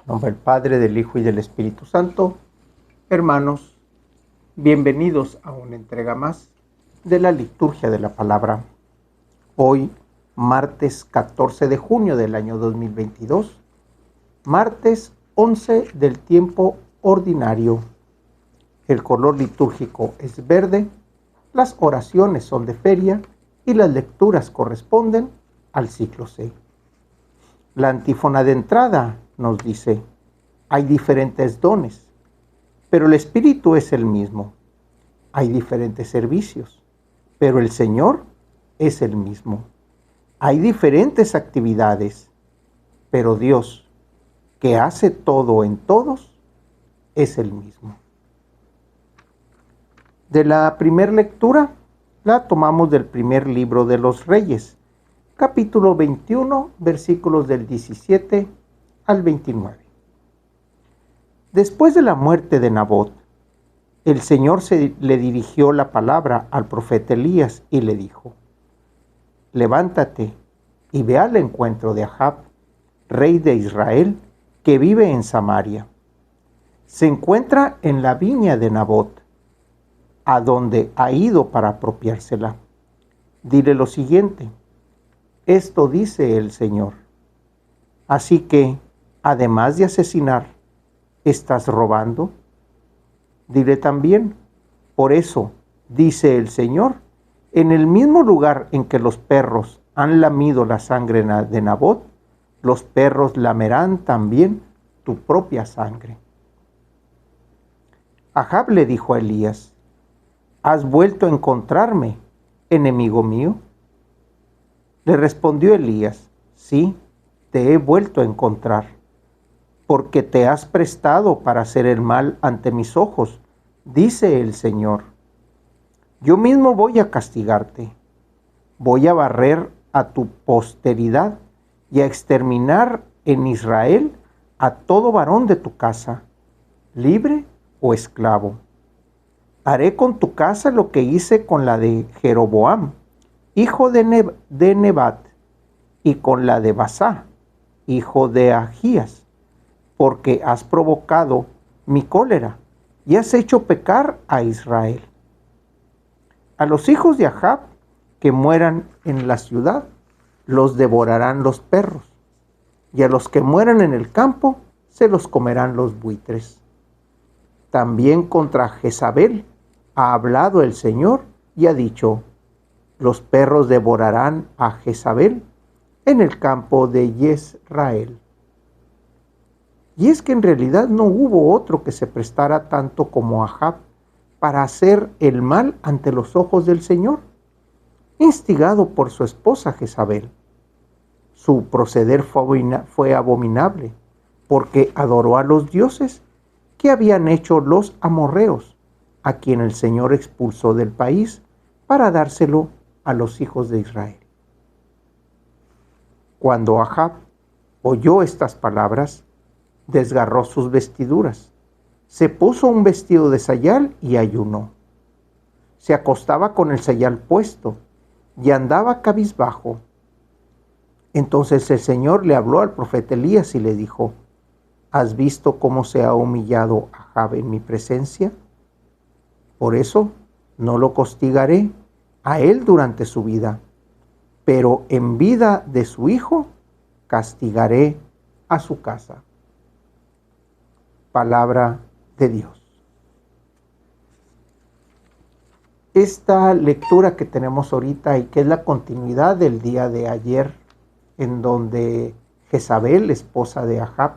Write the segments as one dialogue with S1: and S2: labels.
S1: En nombre del Padre, del Hijo y del Espíritu Santo. Hermanos, bienvenidos a una entrega más de la liturgia de la palabra. Hoy, martes 14 de junio del año 2022, martes 11 del tiempo ordinario. El color litúrgico es verde, las oraciones son de feria y las lecturas corresponden al ciclo C. La antífona de entrada nos dice: hay diferentes dones, pero el Espíritu es el mismo. Hay diferentes servicios, pero el Señor es el mismo. Hay diferentes actividades, pero Dios, que hace todo en todos, es el mismo. De la primera lectura la tomamos del primer libro de los Reyes, capítulo 21, versículos del 17 al 29. Después de la muerte de Nabot, el Señor le dirigió la palabra al profeta Elías y le dijo: levántate y ve al encuentro de Ahab, rey de Israel, que vive en Samaria. Se encuentra en la viña de Nabot, a donde ha ido para apropiársela. Dile lo siguiente: esto dice el Señor. Así que, además de asesinar, ¿estás robando? Dile también: por eso, dice el Señor, en el mismo lugar en que los perros han lamido la sangre de Nabot, los perros lamerán también tu propia sangre. Ahab le dijo a Elías: ¿has vuelto a encontrarme, enemigo mío? Le respondió Elías: sí, te he vuelto a encontrar, porque te has prestado para hacer el mal ante mis ojos, dice el Señor. Yo mismo voy a castigarte, voy a barrer a tu posteridad y a exterminar en Israel a todo varón de tu casa, libre o esclavo. Haré con tu casa lo que hice con la de Jeroboam, hijo de Nebat, y con la de Basá, hijo de Ahías, porque has provocado mi cólera y has hecho pecar a Israel. A los hijos de Ahab que mueran en la ciudad, los devorarán los perros, y a los que mueran en el campo, se los comerán los buitres. También contra Jezabel ha hablado el Señor y ha dicho: los perros devorarán a Jezabel en el campo de Jezreel. Y es que en realidad no hubo otro que se prestara tanto como Ahab para hacer el mal ante los ojos del Señor, instigado por su esposa Jezabel. Su proceder fue abominable, porque adoró a los dioses que habían hecho los amorreos, a quien el Señor expulsó del país para dárselo a los hijos de Israel. Cuando Ahab oyó estas palabras, desgarró sus vestiduras, se puso un vestido de sayal y ayunó. Se acostaba con el sayal puesto y andaba cabizbajo. Entonces el Señor le habló al profeta Elías y le dijo: ¿has visto cómo se ha humillado Ahab en mi presencia? Por eso no lo castigaré a él durante su vida, pero en vida de su hijo castigaré a su casa. Palabra de Dios. Esta lectura que tenemos ahorita y que es la continuidad del día de ayer, en donde Jezabel, esposa de Ahab,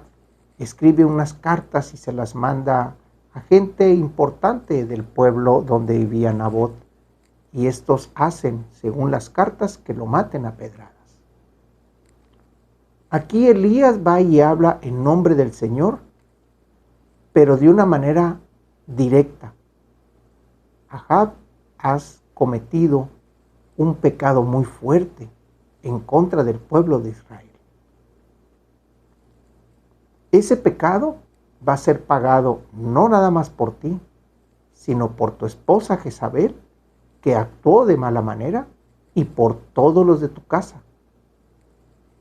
S1: escribe unas cartas y se las manda a gente importante del pueblo donde vivía Nabot, y estos hacen, según las cartas, que lo maten a pedradas. Aquí Elías va y habla en nombre del Señor, pero de una manera directa. Ahab, has cometido un pecado muy fuerte en contra del pueblo de Israel. Ese pecado va a ser pagado no nada más por ti, sino por tu esposa Jezabel, que actuó de mala manera, y por todos los de tu casa.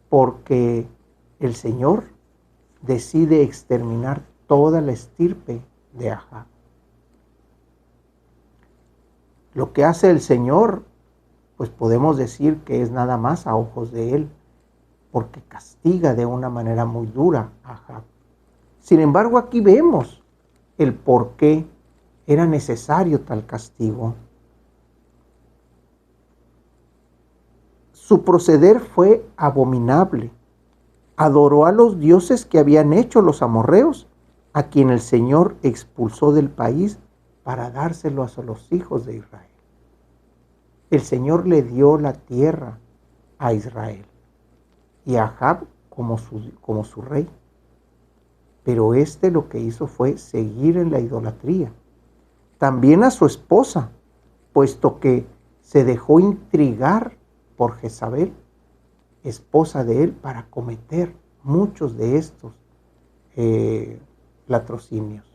S1: Porque el Señor decide exterminar toda la estirpe de Ahab. Lo que hace el Señor, pues podemos decir que es nada más a ojos de Él, porque castiga de una manera muy dura a Ahab. Sin embargo, aquí vemos el por qué era necesario tal castigo. Su proceder fue abominable. Adoró a los dioses que habían hecho los amorreos, a quien el Señor expulsó del país para dárselos a los hijos de Israel. El Señor le dio la tierra a Israel y a Ahab como su rey. Pero lo que hizo fue seguir en la idolatría. También a su esposa, puesto que se dejó intrigar por Jezabel, esposa de él, para cometer muchos de estos latrocinios.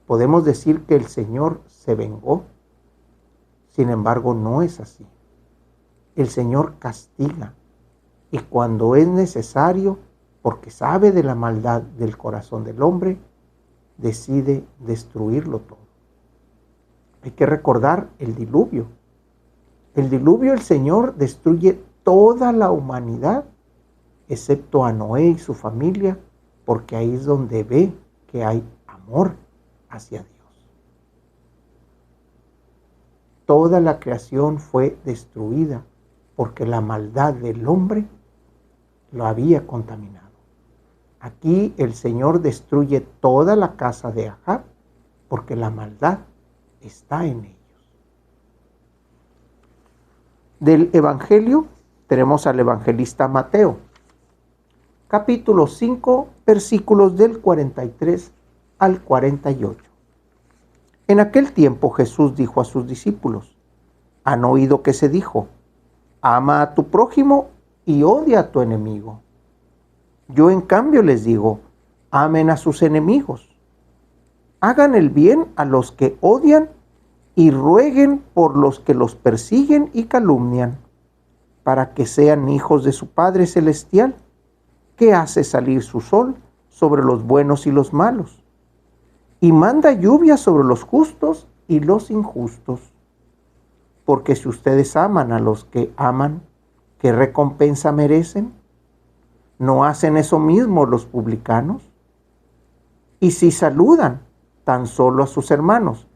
S1: Podemos decir que el Señor se vengó. Sin embargo, no es así. El Señor castiga, y cuando es necesario, porque sabe de la maldad del corazón del hombre, decide destruirlo todo. Hay que recordar el diluvio. El diluvio, el Señor destruye toda la humanidad, excepto a Noé y su familia, porque ahí es donde ve que hay amor hacia Dios. Toda la creación fue destruida porque la maldad del hombre lo había contaminado. Aquí el Señor destruye toda la casa de Ahab porque la maldad está en ellos. Del Evangelio tenemos al evangelista Mateo, capítulo 5, versículos del 43 al 48. En aquel tiempo Jesús dijo a sus discípulos: ¿Han oído que se dijo, ama a tu prójimo y odia a tu enemigo? Yo en cambio les digo, amen a sus enemigos, hagan el bien a los que odian y rueguen por los que los persiguen y calumnian, para que sean hijos de su Padre Celestial, que hace salir su sol sobre los buenos y los malos, y manda lluvia sobre los justos y los injustos. Porque si ustedes aman a los que aman, ¿qué recompensa merecen? ¿No hacen eso mismo los publicanos? Y si saludan tan solo a sus hermanos,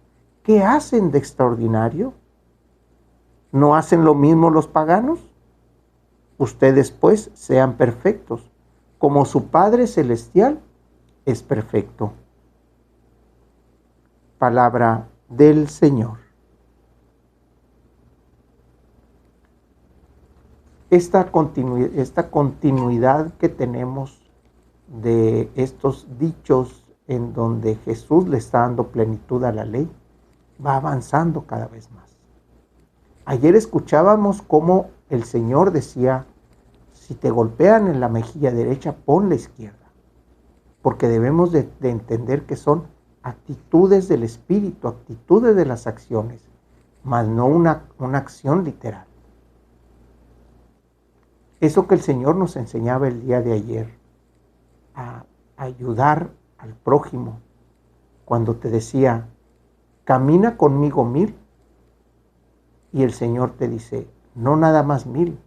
S1: ¿qué hacen de extraordinario? ¿No hacen lo mismo los paganos? Ustedes pues sean perfectos, como su Padre Celestial es perfecto. Palabra del Señor. Esta continuidad que tenemos de estos dichos en donde Jesús le está dando plenitud a la ley, va avanzando cada vez más. Ayer escuchábamos cómo el Señor decía, si te golpean en la mejilla derecha, pon la izquierda, porque debemos de entender que son actitudes del espíritu, actitudes de las acciones, mas no una acción literal. Eso que el Señor nos enseñaba el día de ayer, a ayudar al prójimo, cuando te decía, camina conmigo 1000, y el Señor te dice, no nada más 1000,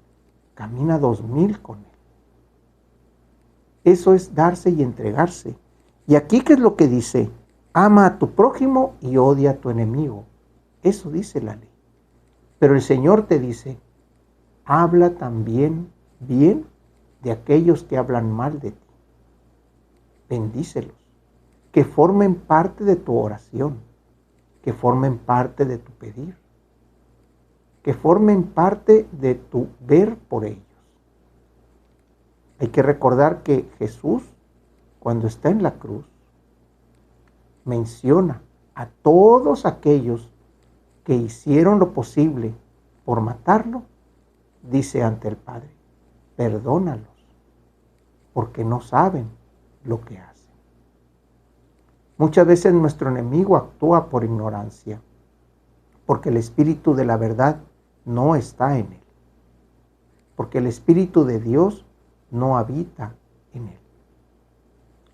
S1: camina 2000 con Él. Eso es darse y entregarse. Y aquí, ¿qué es lo que dice? Ama a tu prójimo y odia a tu enemigo. Eso dice la ley. Pero el Señor te dice, habla también bien de aquellos que hablan mal de ti. Bendícelos, que formen parte de tu oración, que formen parte de tu pedir, que formen parte de tu ver por ellos. Hay que recordar que Jesús, cuando está en la cruz, menciona a todos aquellos que hicieron lo posible por matarlo, dice ante el Padre, perdónalos, porque no saben lo que hacen. Muchas veces nuestro enemigo actúa por ignorancia, porque el Espíritu de la verdad no está en él, porque el Espíritu de Dios no habita en Él.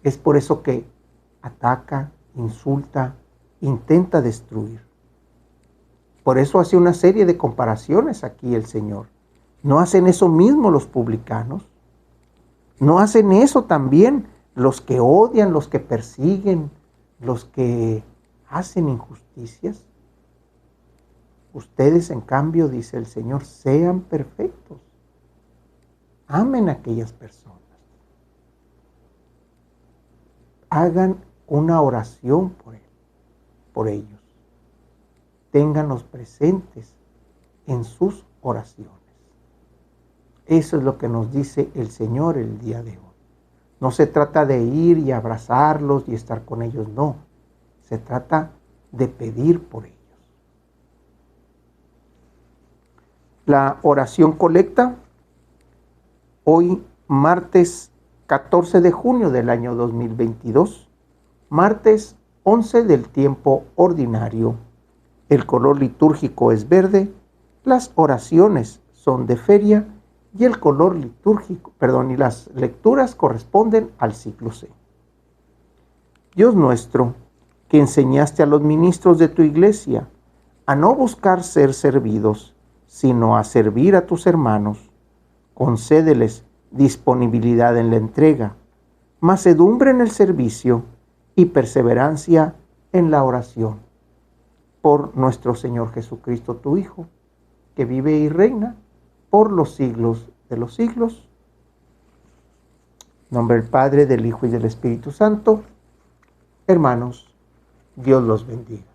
S1: Es por eso que ataca, insulta, intenta destruir. Por eso hace una serie de comparaciones aquí el Señor. ¿No hacen eso mismo los publicanos? ¿No hacen eso también los que odian, los que persiguen, los que hacen injusticias? Ustedes, en cambio, dice el Señor, sean perfectos. Amen a aquellas personas. Hagan una oración por ellos. Ténganlos presentes en sus oraciones. Eso es lo que nos dice el Señor el día de hoy. No se trata de ir y abrazarlos y estar con ellos, no. Se trata de pedir por ellos. La oración colecta, hoy martes 14 de junio del año 2022, martes 11 del tiempo ordinario. El color litúrgico es verde, las oraciones son de feria y el color litúrgico, y las lecturas corresponden al ciclo C. Dios nuestro, que enseñaste a los ministros de tu iglesia a no buscar ser servidos, sino a servir a tus hermanos, concédeles disponibilidad en la entrega, mansedumbre en el servicio y perseverancia en la oración. Por nuestro Señor Jesucristo, tu Hijo, que vive y reina por los siglos de los siglos. En nombre del Padre, del Hijo y del Espíritu Santo. Hermanos, Dios los bendiga.